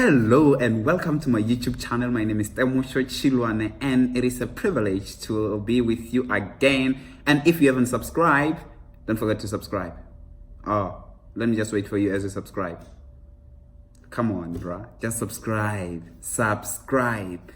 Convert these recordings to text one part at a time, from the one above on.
Hello and welcome to my YouTube channel. My name is Temusho Chilwane and it is a privilege to be with you again. And if you haven't subscribed, don't forget to subscribe. Oh, let me just wait for you as you subscribe. Come on, bruh. Just subscribe. Subscribe.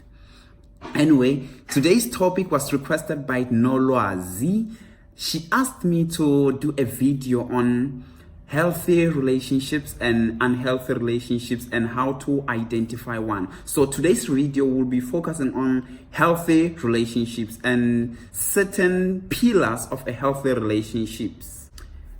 Anyway, today's topic was requested by Noloazi. She asked me to do a video on healthy relationships and unhealthy relationships and how to identify one. So today's video will be focusing on healthy relationships and certain pillars of a healthy relationships.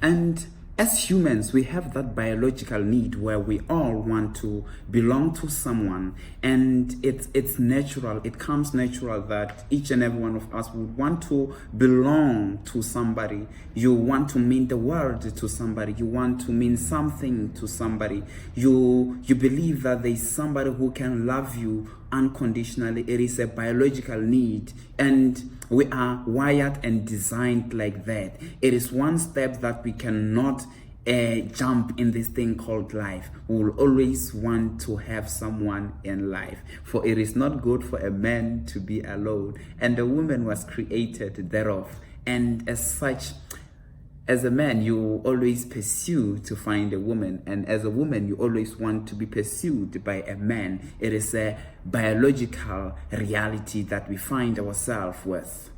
And as humans, we have that biological need where we all want to belong to someone, and it's natural. It comes natural that each and every one of us would want to belong to somebody. You want to mean the world to somebody. You want to mean something to somebody. You believe that there is somebody who can love you unconditionally. It is a biological need, and we are wired and designed like that. It is one step that we cannot jump in this thing called life. We will always want to have someone in life, for it is not good for a man to be alone, and the woman was created thereof. And as such, as a man, you always pursue to find a woman, and as a woman, you always want to be pursued by a man. It is a biological reality that we find ourselves with.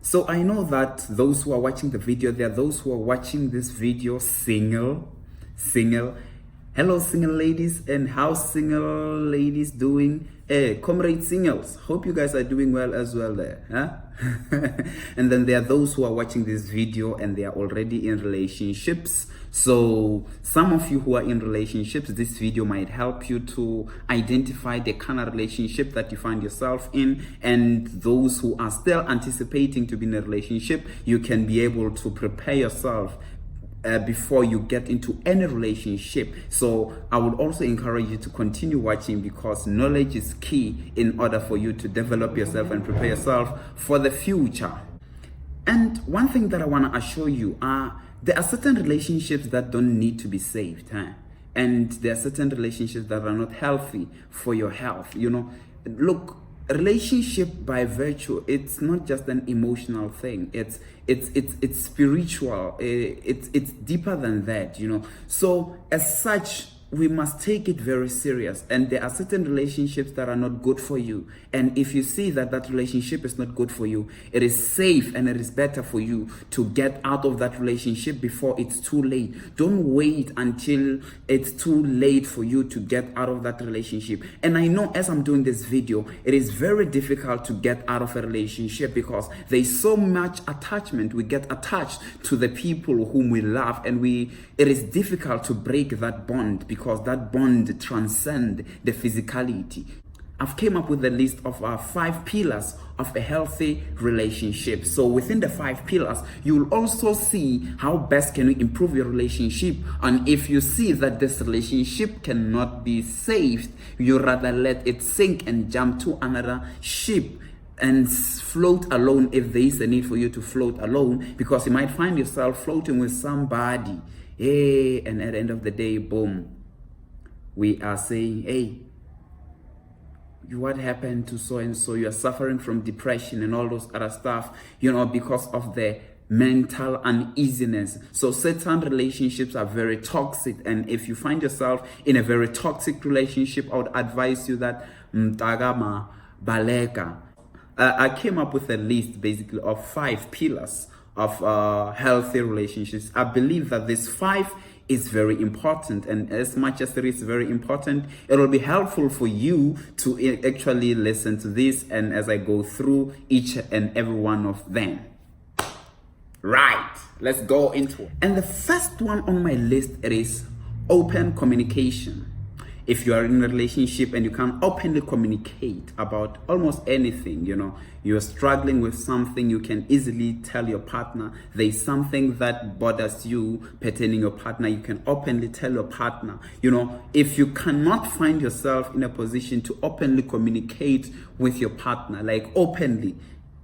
So I know that those who are watching the video, there are those who are watching this video single. Hello, single ladies, and how single ladies doing? Comrade singles, hope you guys are doing well as well there, huh? And then there are those who are watching this video and they are already in relationships. So some of you who are in relationships, this video might help you to identify the kind of relationship that you find yourself in. And those who are still anticipating to be in a relationship, you can be able to prepare yourself before you get into any relationship. So I would also encourage you to continue watching, because knowledge is key in order for you to develop yourself and prepare yourself for the future. And one thing that I want to assure you there are certain relationships that don't need to be saved, huh? And there are certain relationships that are not healthy for your health. You know, look, relationship by virtue, it's not just an emotional thing. It's spiritual. It's deeper than that, you know. So as such, we must take it very serious. And there are certain relationships that are not good for you. And if you see that that relationship is not good for you, it is safe and it is better for you to get out of that relationship before it's too late. Don't wait until it's too late for you to get out of that relationship. And I know as I'm doing this video, it is very difficult to get out of a relationship because there is so much attachment. We get attached to the people whom we love, and it is difficult to break that bond, because that bond transcends the physicality. I've came up with a list of 5 pillars of a healthy relationship. So within the 5 pillars, you will also see how best can you improve your relationship. And if you see that this relationship cannot be saved, you rather let it sink and jump to another ship and float alone if there is a need for you to float alone, because you might find yourself floating with somebody. Hey, and at the end of the day, boom, we are saying, hey, what happened to so and so? You're suffering from depression and all those other stuff, you know, because of the mental uneasiness. So certain relationships are very toxic, and if you find yourself in a very toxic relationship, I would advise you that mtagama baleka. I came up with a list basically of 5 pillars of healthy relationships. I believe that this 5 is very important, and as much as it is very important, it will be helpful for you to actually listen to this, and as I go through each and every one of them. Right, let's go into it. And the first one on my list is open communication. If you are in a relationship and you can openly communicate about almost anything, you know, you're struggling with something, you can easily tell your partner. There's something that bothers you pertaining your partner, you can openly tell your partner. You know, if you cannot find yourself in a position to openly communicate with your partner, like openly,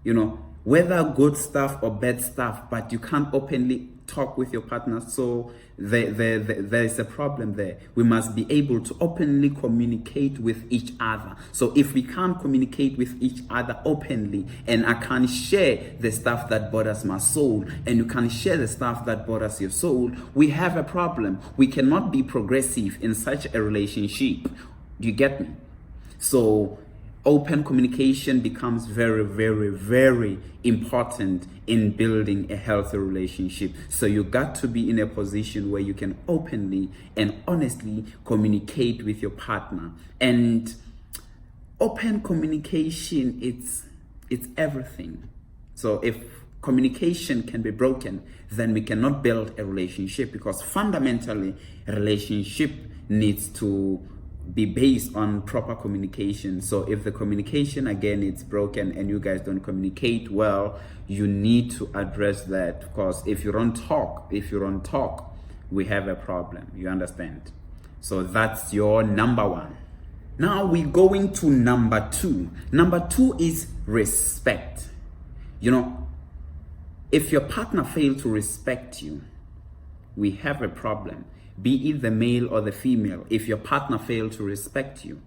you know, whether good stuff or bad stuff, but you can't openly talk with your partner. So there is a problem there. We must be able to openly communicate with each other. So if we can't communicate with each other openly, and I can't share the stuff that bothers my soul, and you can't share the stuff that bothers your soul, we have a problem. We cannot be progressive in such a relationship. Do you get me? So open communication becomes very, very, very important in building a healthy relationship. So you got to be in a position where you can openly and honestly communicate with your partner. And open communication, it's everything. So if communication can be broken, then we cannot build a relationship, because fundamentally a relationship needs to be based on proper communication. So if the communication again is broken and you guys don't communicate well, you need to address that, because if you don't talk, we have a problem. You understand? So that's your number one. Now we're going to number two. Number two is respect. You know, if your partner fails to respect you, we have a problem. Be it the male or the female, if your partner fails to respect you,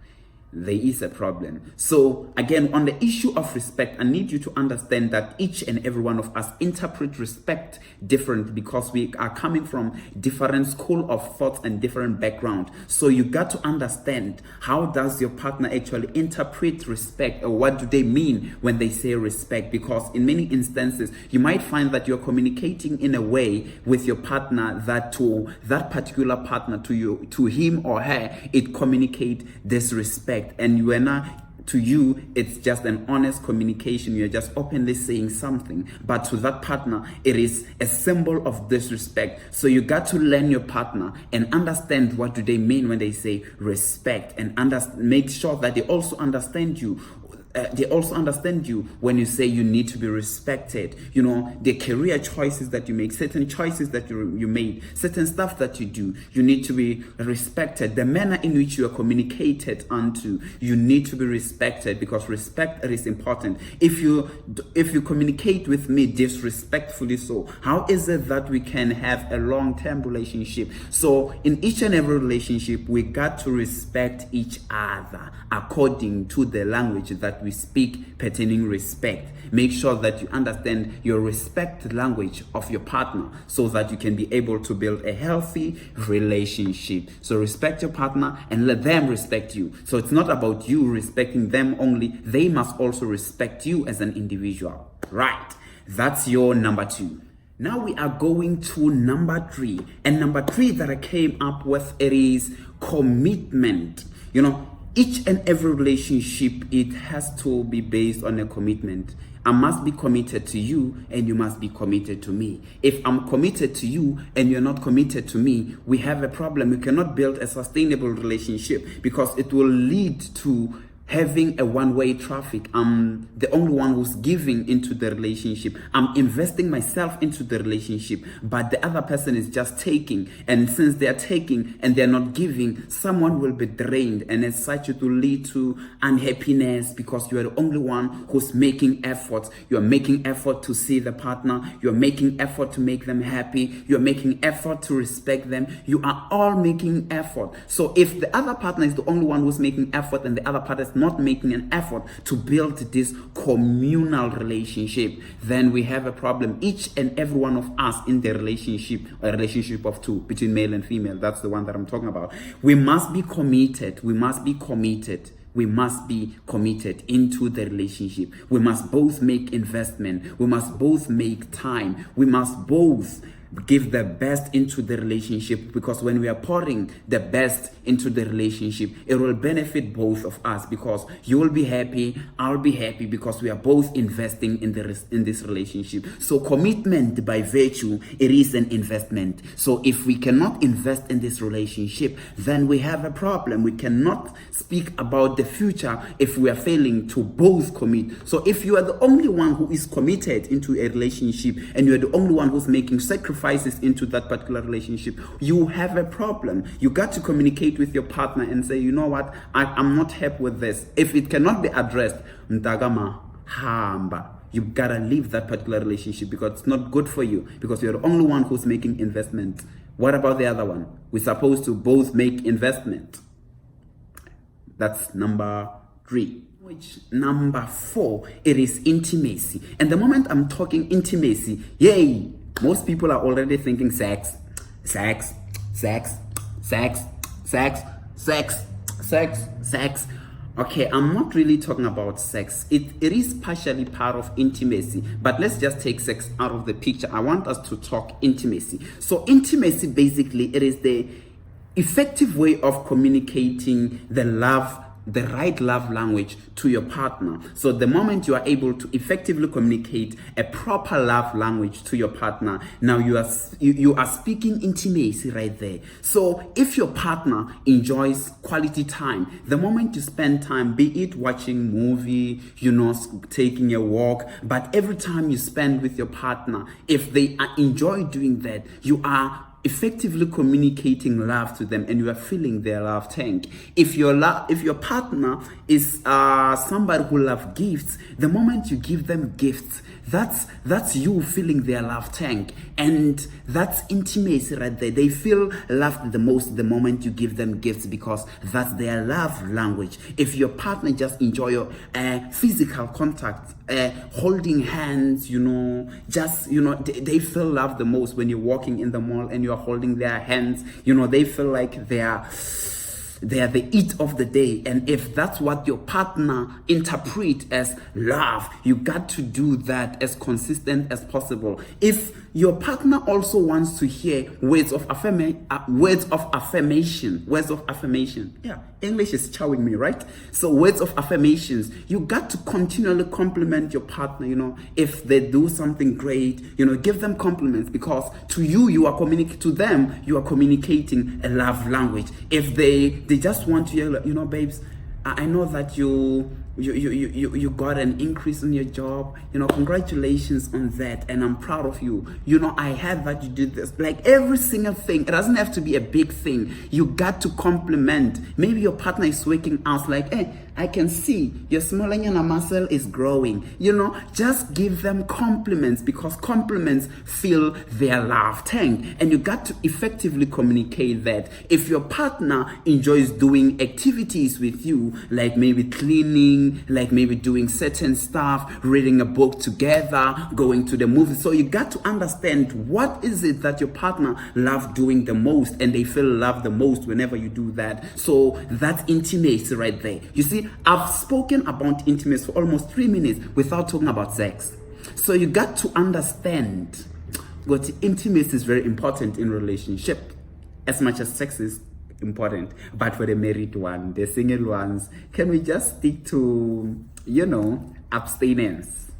there is a problem. So again, on the issue of respect, I need you to understand that each and every one of us interpret respect differently, because we are coming from different school of thoughts and different background. So you got to understand, how does your partner actually interpret respect, or what do they mean when they say respect? Because in many instances, you might find that you're communicating in a way with your partner that to that particular partner, to him or her, it communicate disrespect. And to you, it's just an honest communication. You're just openly saying something. But to that partner, it is a symbol of disrespect. So you got to learn your partner and understand what do they mean when they say respect, and make sure that they also understand you. When you say you need to be respected. You know, the career choices that you make, certain choices that you made, certain stuff that you do, you need to be respected. The manner in which you are communicated unto, you need to be respected, because respect is important. If you communicate with me disrespectfully, so how is it that we can have a long-term relationship? So in each and every relationship, we got to respect each other according to the language that we speak pertaining respect. Make sure that you understand your respect language of your partner, so that you can be able to build a healthy relationship. So respect your partner and let them respect you. So it's not about you respecting them only, they must also respect you as an individual. Right, that's your number two. Now we are going to number three. And number three that I came up with, it is commitment. You know, each and every relationship, it has to be based on a commitment. I must be committed to you, and you must be committed to me. If I'm committed to you and you're not committed to me, we have a problem. We cannot build a sustainable relationship, because it will lead to having a one-way traffic. I'm the only one who's giving into the relationship. I'm investing myself into the relationship, but the other person is just taking. And since they are taking and they're not giving, someone will be drained. And as such, it will lead to unhappiness, because you are the only one who's making efforts. You're making effort to see the partner. You're making effort to make them happy. You're making effort to respect them. You are all making effort. So if the other partner is the only one who's making effort, and the other partner is not making an effort to build this communal relationship, then we have a problem. Each and every one of us in the relationship, a relationship of two, between male and female, that's the one that I'm talking about. We must be committed. We must be committed into the relationship. We must both make investment. We must both make time. We must both give the best into the relationship, because when we are pouring the best into the relationship, it will benefit both of us, because you will be happy, I'll be happy, because we are both investing in this relationship. So commitment, by virtue, it is an investment. So if we cannot invest in this relationship, then we have a problem. We cannot speak about the future if we are failing to both commit. So if you are the only one who is committed into a relationship, and you are the only one who's making sacrifices into that particular relationship, you have a problem. You got to communicate with your partner and say, you know what, I'm not happy with this. If it cannot be addressed, mtagama hamba. you gotta leave that particular relationship because it's not good for you, because you're the only one who's making investment. What about the other one? We're supposed to both make investment. That's number 3. Which number 4, it is intimacy. And the moment I'm talking intimacy, yay, most people are already thinking sex. Okay, I'm not really talking about sex. It is partially part of intimacy, but let's just take sex out of the picture. I want us to talk intimacy. So intimacy, basically, it is the effective way of communicating the right love language to your partner. So the moment you are able to effectively communicate a proper love language to your partner, now you are speaking intimacy right there. So if your partner enjoys quality time, the moment you spend time, be it watching movie, taking a walk, but every time you spend with your partner, if they enjoy doing that, you are effectively communicating love to them, and you are filling their love tank. If your partner is somebody who loves gifts, the moment you give them gifts, that's you filling their love tank, and that's intimacy right there. They feel loved the most the moment you give them gifts, because that's their love language. If your partner just enjoy your physical contact, holding hands, they feel loved the most when you're walking in the mall and you're holding their hands. They feel like they are the it of the day. And if that's what your partner interpret as love, you got to do that as consistent as possible. If your partner also wants to hear words of affirmation. Yeah, English is chowing me, right? So words of affirmations, you got to continually compliment your partner. If they do something great, give them compliments, because to you, you are communicating a love language. If they just want to hear, babes, I know that you got an increase in your job. Congratulations on that, and I'm proud of you. I heard that you did this. Like every single thing, it doesn't have to be a big thing. You got to compliment. Maybe your partner is working out, like, hey, I can see your small muscle is growing. Just give them compliments, because compliments fill their love tank, and you got to effectively communicate that. If your partner enjoys doing activities with you, like maybe cleaning, like maybe doing certain stuff, reading a book together, going to the movies, so you got to understand what is it that your partner loves doing the most, and they feel loved the most whenever you do that. So that's intimacy right there. You see, I've spoken about intimacy for almost 3 minutes without talking about sex. So you got to understand what intimacy is very important in relationship, as much as sex is important. But for the married one, the single ones, can we just stick to, abstinence?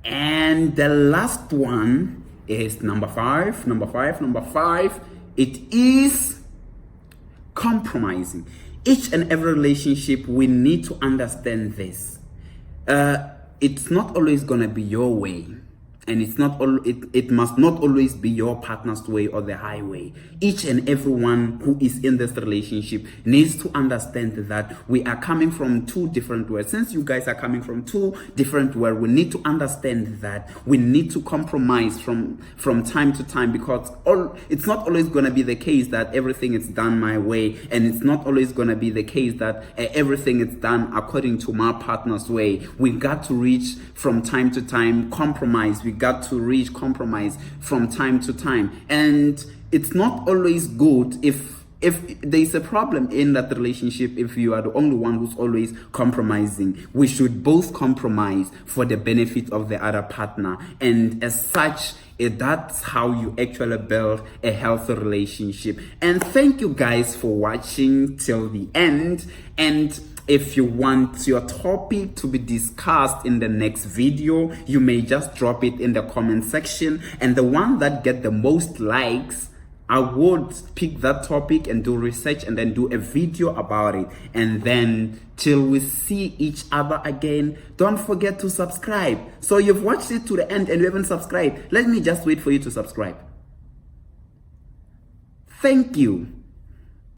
And the last one is number 5. Number five, it is compromising. Each and every relationship, we need to understand this. It's not always gonna be your way, and it must not always be your partner's way or the highway. Each and everyone who is in this relationship needs to understand that we are coming from 2 different worlds. Since you guys are coming from 2 different worlds, we need to understand that we need to compromise from time to time, because it's not always going to be the case that everything is done my way, and it's not always going to be the case that everything is done according to my partner's way. We got to reach from time to time compromise. We got to reach compromise from time to time, and it's not always good if there's a problem in that relationship, if you are the only one who's always compromising. We should both compromise for the benefit of the other partner, and as such, that's how you actually build a healthy relationship. And thank you guys for watching till the end. And if you want your topic to be discussed in the next video, you may just drop it in the comment section, and the one that get the most likes, I would pick that topic and do research and then do a video about it. And then till we see each other again, don't forget to subscribe. So you've watched it to the end and you haven't subscribed. Let me just wait for you to subscribe. Thank you.